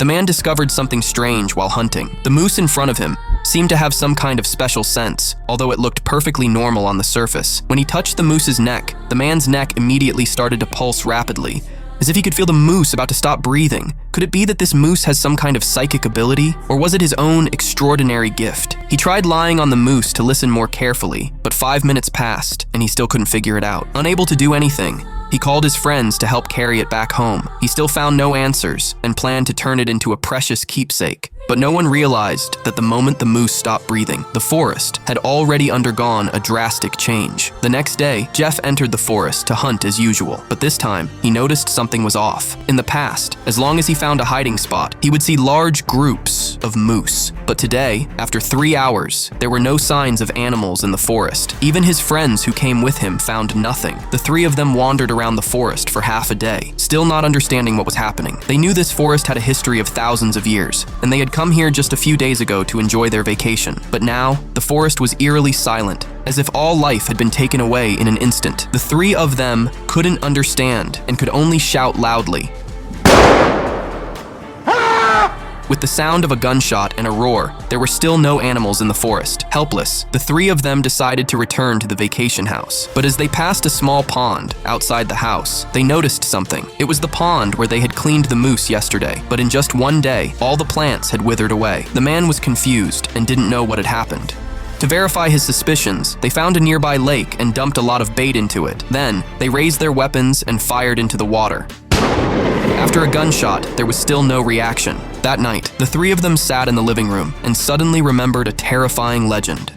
The man discovered something strange while hunting. The moose in front of him seemed to have some kind of special sense, although it looked perfectly normal on the surface. When he touched the moose's neck, the man's neck immediately started to pulse rapidly, as if he could feel the moose about to stop breathing. Could it be that this moose has some kind of psychic ability, or was it his own extraordinary gift? He tried lying on the moose to listen more carefully, but 5 minutes passed and he still couldn't figure it out. Unable to do anything, he called his friends to help carry it back home. He still found no answers and planned to turn it into a precious keepsake. But no one realized that the moment the moose stopped breathing, the forest had already undergone a drastic change. The next day, Jeff entered the forest to hunt as usual, but this time, he noticed something was off. In the past, as long as he found a hiding spot, he would see large groups of moose. But today, after 3 hours, there were no signs of animals in the forest. Even his friends who came with him found nothing. The three of them wandered around the forest for half a day, still not understanding what was happening. They knew this forest had a history of thousands of years, and they had come here just a few days ago to enjoy their vacation. But now, the forest was eerily silent, as if all life had been taken away in an instant. The three of them couldn't understand and could only shout loudly. With the sound of a gunshot and a roar, there were still no animals in the forest. Helpless, the three of them decided to return to the vacation house. But as they passed a small pond outside the house, they noticed something. It was the pond where they had cleaned the moose yesterday, but in just one day, all the plants had withered away. The man was confused and didn't know what had happened. To verify his suspicions, they found a nearby lake and dumped a lot of bait into it. Then, they raised their weapons and fired into the water. After a gunshot, there was still no reaction. That night, the three of them sat in the living room and suddenly remembered a terrifying legend.